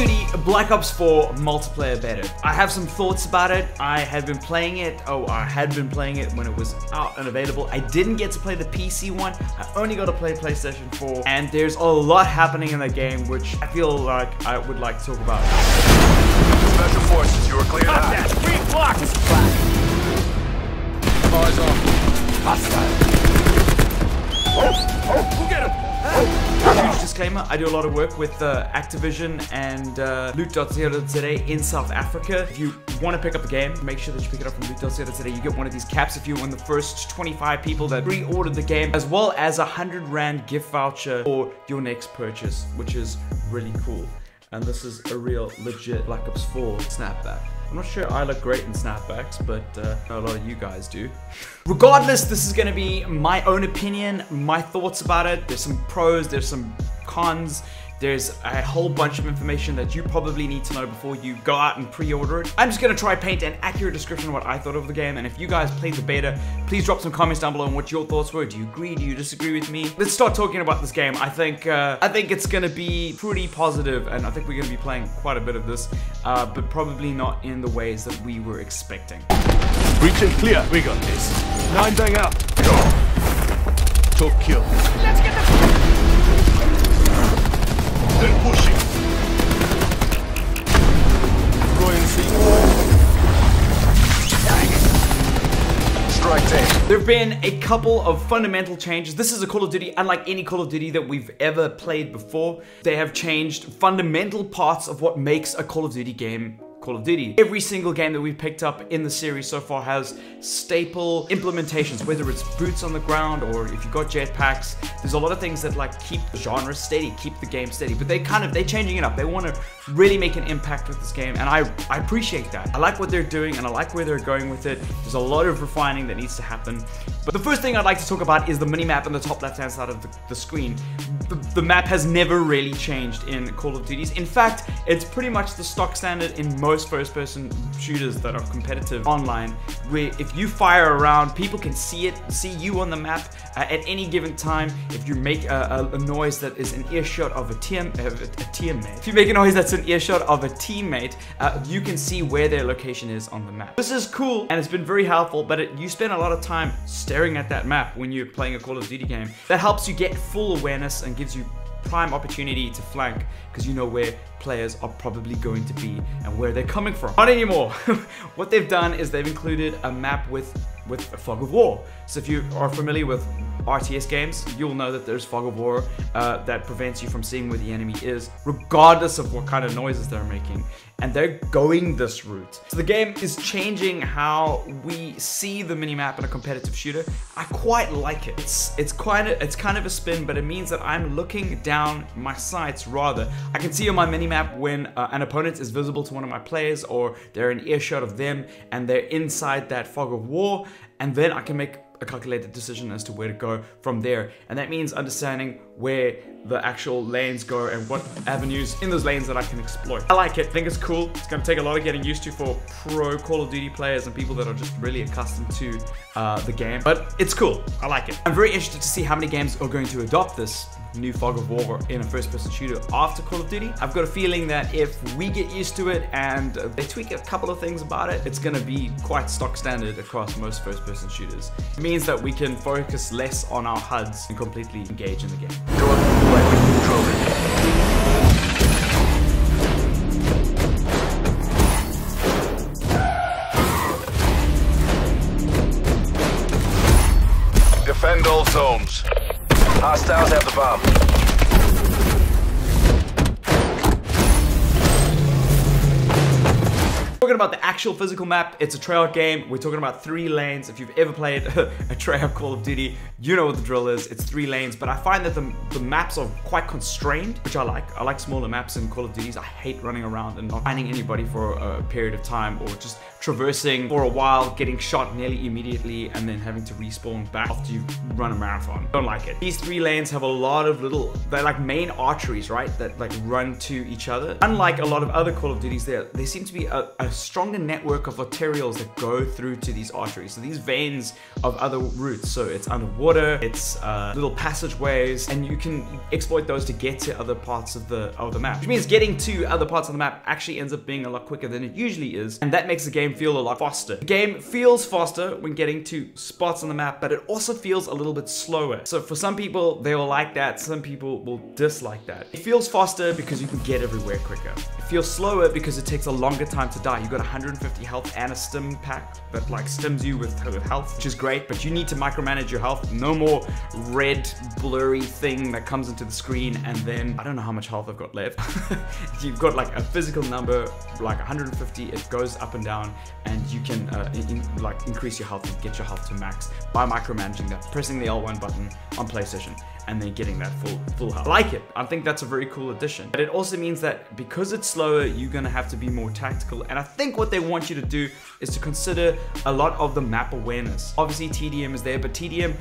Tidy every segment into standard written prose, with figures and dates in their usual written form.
Duty Black Ops 4 multiplayer beta. I have some thoughts about it. I had been playing it when it was out and available. I didn't get to play the PC one. I only got to play PlayStation 4, and there's a lot happening in the game which I feel like I would like to talk about. Special forces, you are clear to hide. Green block is black. Eyes off. Hostile. Who get him? Huge disclaimer, I do a lot of work with Activision and Loot.co.za in South Africa. If you want to pick up the game, make sure that you pick it up from Loot.co.za. You get one of these caps if you're one of the first 25 people that pre-ordered the game, as well as a 100 Rand gift voucher for your next purchase, which is really cool. And this is a real legit Black Ops 4 snapback. I'm not sure I look great in snapbacks, but I know a lot of you guys do. Regardless, this is going to be my own opinion, my thoughts about it. There's some pros, there's some cons. There's a whole bunch of information that you probably need to know before you go out and pre-order it. I'm just going to try paint an accurate description of what I thought of the game, and if you guys played the beta, please drop some comments down below on what your thoughts were. Do you agree? Do you disagree with me? Let's start talking about this game. I think it's going to be pretty positive, and I think we're going to be playing quite a bit of this, but probably not in the ways that we were expecting. Breach and clear. We got this. 9 bang out. Go. Top kill. Let's get the... They're pushing. Going C. Strike team. There have been a couple of fundamental changes. This is a Call of Duty unlike any Call of Duty that we've ever played before. They have changed fundamental parts of what makes a Call of Duty game Call of Duty. Every single game that we've picked up in the series so far has staple implementations, whether it's boots on the ground or if you've got jetpacks. There's a lot of things that like keep the genre steady, keep the game steady, but they're changing it up. They want to really make an impact with this game, and I appreciate that. I like what they're doing and I like where they're going with it. There's a lot of refining that needs to happen. But the first thing I'd like to talk about is the mini-map on the top left-hand side of the screen. The map has never really changed in Call of Duties. In fact, it's pretty much the stock standard in most first-person shooters that are competitive online, where if you fire around, people can see you on the map at any given time. If you make a noise that is an earshot of a teammate, if you make a noise that's an earshot of a teammate, you can see where their location is on the map. This is cool and it's been very helpful, but you spend a lot of time staring at that map when you're playing a Call of Duty game. That helps you get full awareness and gives you prime opportunity to flank because you know where players are probably going to be and where they're coming from. Not anymore. What they've done is they've included a map with a fog of war. So if you are familiar with RTS games, you'll know that there's fog of war that prevents you from seeing where the enemy is, regardless of what kind of noises they're making. And they're going this route. So the game is changing how we see the minimap in a competitive shooter. I quite like it. It's kind of a spin, but it means that I'm looking down my sights rather. I can see on my minimap when an opponent is visible to one of my players, or they're in earshot of them and they're inside that fog of war, and then I can make a calculated decision as to where to go from there. And that means understanding where the actual lanes go and what avenues in those lanes that I can exploit. I like it. I think it's cool. It's going to take a lot of getting used to for pro Call of Duty players and people that are just really accustomed to the game, but it's cool. I like it. I'm very interested to see how many games are going to adopt this new fog of war in a first-person shooter after Call of Duty. I've got a feeling that if we get used to it and they tweak a couple of things about it, it's going to be quite stock standard across most first-person shooters. It means that we can focus less on our HUDs and completely engage in the game. Go up, right, control it. Defend all zones. Hostiles have the bomb. Talking about the actual physical map, it's a Treyarch game. We're talking about 3 lanes. If you've ever played a Treyarch Call of Duty, you know what the drill is. It's 3 lanes, but I find that the maps are quite constrained, which I like. I like smaller maps in Call of Duties. I hate running around and not finding anybody for a period of time, or just traversing for a while, getting shot nearly immediately, and then having to respawn back after you've run a marathon. Don't like it. These 3 lanes have a lot of they're like main arteries, right? That like run to each other. Unlike a lot of other Call of Duties, there seem to be a stronger network of arterials that go through to these arteries. So these veins of other routes. So it's underwater, it's little passageways, and you can exploit those to get to other parts of the map. Which means getting to other parts of the map actually ends up being a lot quicker than it usually is, and that makes the game feel a lot faster. The game feels faster when getting to spots on the map, but it also feels a little bit slower. So for some people, they will like that. Some people will dislike that. It feels faster because you can get everywhere quicker. It feels slower because it takes a longer time to die. You got 150 health and a stim pack that like stims you with health, which is great, but you need to micromanage your health. No more red blurry thing that comes into the screen and then I don't know how much health I've got left. You've got like a physical number, like 150, it goes up and down, and you can increase your health and get your health to max by micromanaging that, pressing the L1 button on PlayStation, and then getting that full health. I like it. I think that's a very cool addition. But it also means that because it's slower, you're gonna have to be more tactical. And I think what they want you to do is to consider a lot of the map awareness. Obviously TDM is there, but TDM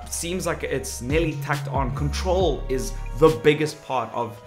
seems like it's nearly tacked on. Control is the biggest part of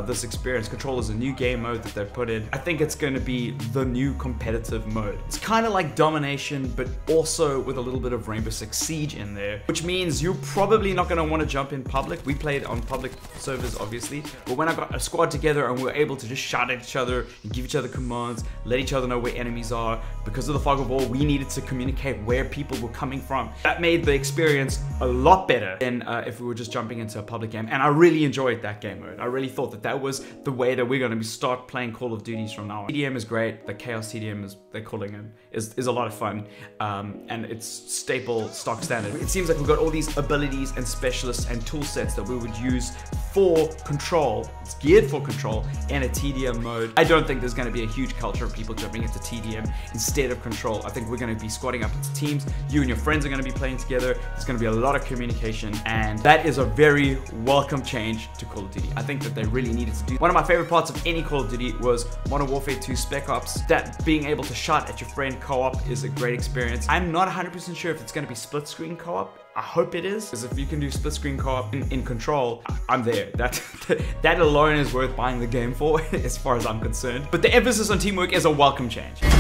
this experience. Control is a new game mode that they've put in. I think it's going to be the new competitive mode. It's kind of like domination, but also with a little bit of Rainbow Six Siege in there, which means you're probably not going to want to jump in public. We played on public servers, obviously, but when I got a squad together and we were able to just shout at each other and give each other commands, let each other know where enemies are, because of the fog of war, we needed to communicate where people were coming from. That made the experience a lot better than if we were just jumping into a public game, and I really enjoyed that game mode. I really thought that was the way that we're going to start playing Call of Duties from now on. TDM is great. The Chaos TDM, as they're calling it, is a lot of fun, and it's staple stock standard. It seems like we've got all these abilities and specialists and tool sets that we would use for Control. It's geared for Control in a TDM mode. I don't think there's going to be a huge culture of people jumping into TDM instead of Control. I think we're going to be squatting up into teams. You and your friends are going to be playing together. There's going to be a lot of communication, and that is a very welcome change to Call of Duty. I think that they really needed to do. One of my favorite parts of any Call of Duty was Modern Warfare 2 Spec Ops. That being able to shot at your friend co-op is a great experience. I'm not 100% sure if it's going to be split screen co-op. I hope it is, because if you can do split screen co-op in Control, I'm there. That alone is worth buying the game for, as far as I'm concerned. But the emphasis on teamwork is a welcome change. Strike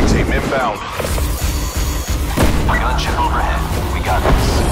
team inbound. Gunship overhead. We got this.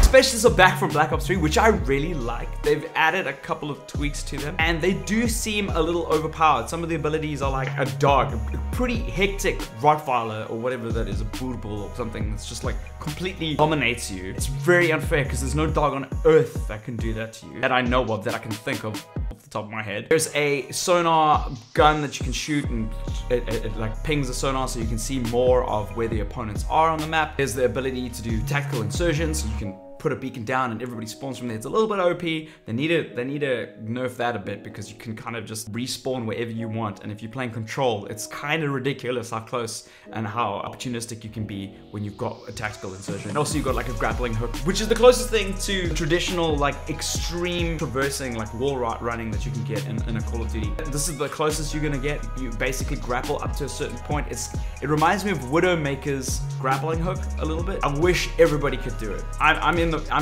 Specialists are back from Black Ops 3, which I really like. They've added a couple of tweaks to them, and they do seem a little overpowered. Some of the abilities are like a dog, a pretty hectic Rottweiler or whatever that is, a Boodle or something that's just like completely dominates you. It's very unfair because there's no dog on earth that can do that to you, that I know of, that I can think of off the top of my head. There's a sonar gun that you can shoot, and it like pings the sonar so you can see more of where the opponents are on the map. There's the ability to do tactical insertions, so you can put a beacon down and everybody spawns from there. It's a little bit OP. They need to nerf that a bit, because you can kind of just respawn wherever you want, and if you're playing Control, it's kind of ridiculous how close and how opportunistic you can be when you've got a tactical insertion. And also you've got like a grappling hook, which is the closest thing to traditional like extreme traversing, like wall running that you can get in a Call of Duty. This is the closest you're gonna get. You basically grapple up to a certain point. It reminds me of Widowmaker's grappling hook a little bit. I wish everybody could do it. I'm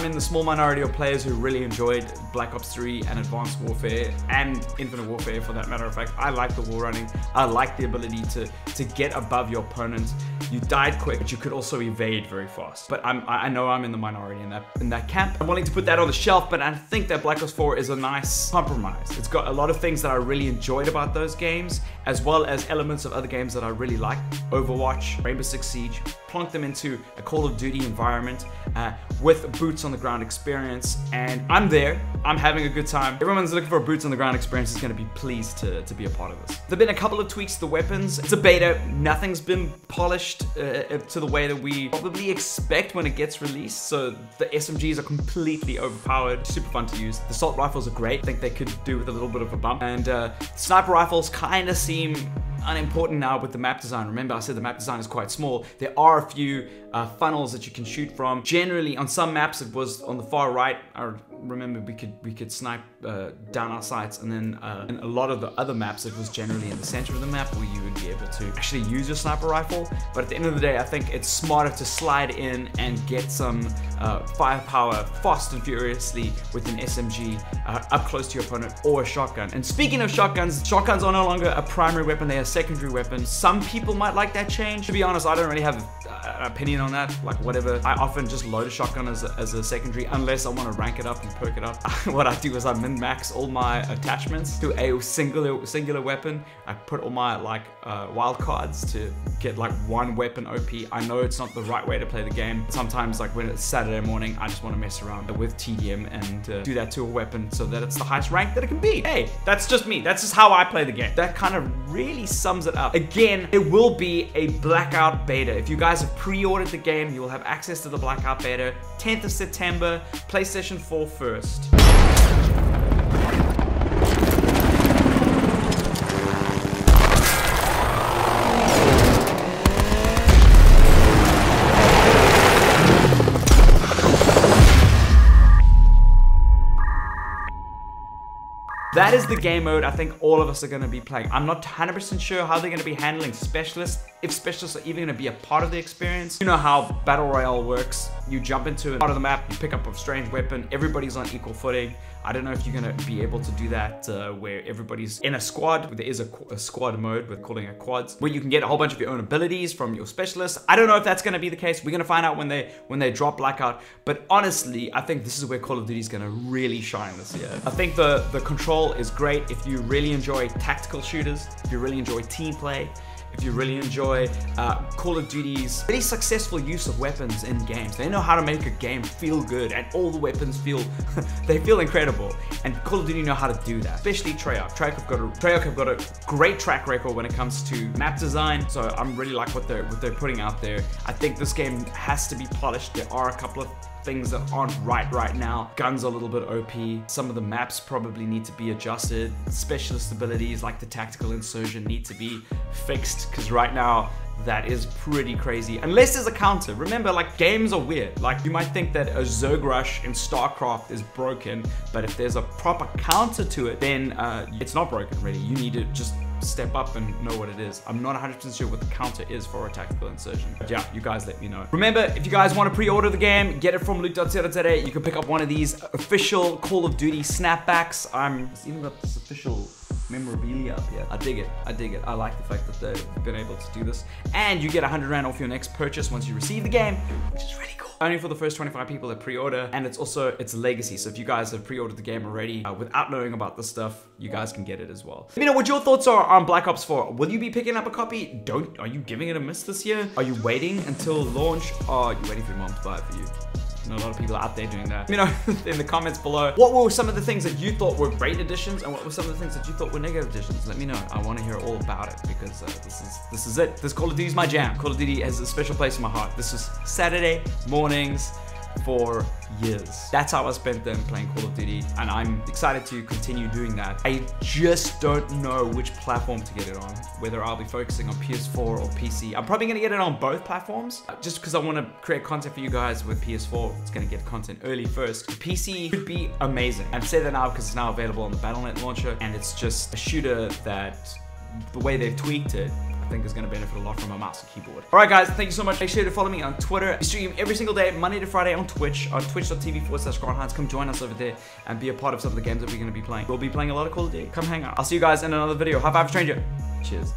in the small minority of players who really enjoyed Black Ops 3 and Advanced Warfare and Infinite Warfare, for that matter of fact. I like the wall running. I like the ability to get above your opponent. You died quick, but you could also evade very fast. But I know I'm in the minority in that camp. I'm willing to put that on the shelf, but I think that Black Ops 4 is a nice compromise. It's got a lot of things that I really enjoyed about those games, as well as elements of other games that I really like. Overwatch, Rainbow Six Siege, plunk them into a Call of Duty environment with boots on the ground experience, and I'm there. I'm having a good time. Everyone's looking for a boots on the ground experience is going to be pleased to be a part of this. There've been a couple of tweaks to the weapons. It's a beta. Nothing's been polished to the way that we probably expect when it gets released. So the SMGs are completely overpowered, super fun to use. The assault rifles are great. I think they could do with a little bit of a bump, and sniper rifles kind of seem unimportant now with the map design. Remember, I said the map design is quite small. There are a few funnels that you can shoot from. Generally, on some maps, it was on the far right, or remember we could snipe down our sights, and then in a lot of the other maps it was generally in the center of the map where you would be able to actually use your sniper rifle. But at the end of the day, I think it's smarter to slide in and get some firepower fast and furiously with an SMG up close to your opponent, or a shotgun. And speaking of shotguns, shotguns are no longer a primary weapon, they are a secondary weapon. Some people might like that change. To be honest, I don't really have an opinion on that, like whatever. I often just load a shotgun as a secondary unless I want to rank it up and perk it up. What I do is I min-max all my attachments to a singular weapon. I put all my like wild cards to get like one weapon OP. I know it's not the right way to play the game. Sometimes like when it's Saturday morning, I just want to mess around with TDM and do that to a weapon so that it's the highest rank that it can be. Hey, that's just me. That's just how I play the game. That kind of really sums it up. Again, it will be a blackout beta. If you guys have pre-ordered the game, you will have access to the blackout beta 10th of September, PlayStation 4 first. That is the game mode I think all of us are going to be playing. I'm not 100% sure how they're going to be handling specialists, if specialists are even going to be a part of the experience. You know how Battle Royale works. You jump into a part of the map, you pick up a strange weapon, everybody's on equal footing. I don't know if you're going to be able to do that where everybody's in a squad. There is a squad mode, we're calling it quads, where you can get a whole bunch of your own abilities from your specialists. I don't know if that's going to be the case. We're going to find out when they drop Blackout. But honestly, I think this is where Call of Duty is going to really shine this year. I think the control is great if you really enjoy tactical shooters, if you really enjoy team play, if you really enjoy Call of Duty's really successful use of weapons in games. They know how to make a game feel good, and all the weapons feel they feel incredible. And Call of Duty know how to do that, especially Treyarch. Treyarch have got a great track record when it comes to map design. So I'm really like what they're putting out there. I think this game has to be polished. There are a couple of things that aren't right now. Guns are a little bit OP. Some of the maps probably need to be adjusted. Specialist abilities like the tactical insurgent need to be fixed, because right now that is pretty crazy. Unless there's a counter. Remember, like, games are weird. Like, you might think that a Zerg Rush in StarCraft is broken, but if there's a proper counter to it, then it's not broken really. You need to just step up and know what it is. I'm not 100% sure what the counter is for a tactical insertion. But yeah, you guys let me know. Remember, if you guys want to pre-order the game, get it from loot.co.za. You can pick up one of these official Call of Duty snapbacks. It's even got this official memorabilia up here. I dig it. I dig it. I like the fact that they've been able to do this. And you get 100 Rand off your next purchase once you receive the game, which is really cool. Only for the first 25 people that pre-order, and it's legacy. So if you guys have pre-ordered the game already without knowing about this stuff, you guys can get it as well. Let me know what your thoughts are on Black Ops 4. Will you be picking up a copy? Are you giving it a miss this year? Are you waiting until launch? Or are you waiting for your mom to buy it for you? I know a lot of people are out there doing that. Let me know in the comments below, what were some of the things that you thought were great additions, and what were some of the things that you thought were negative additions? Let me know. I want to hear all about it, because this is it. This Call of Duty is my jam. Call of Duty has a special place in my heart. This was Saturday mornings for years. That's how I spent them playing Call of Duty, and I'm excited to continue doing that. I just don't know which platform to get it on, whether I'll be focusing on PS4 or PC. I'm probably gonna get it on both platforms, just because I want to create content for you guys with PS4. It's gonna get content early first. The PC could be amazing. I'm saying that now because it's now available on the Battle.net launcher, and it's just a shooter that, the way they've tweaked it, I think is going to benefit a lot from a mouse and keyboard. Alright guys, thank you so much. Make sure to follow me on Twitter. We stream every single day, Monday to Friday on Twitch, on twitch.tv/Hinds. Come join us over there and be a part of some of the games that we're going to be playing. We'll be playing a lot of Call of Duty. Come hang out. I'll see you guys in another video. High five, stranger. Cheers.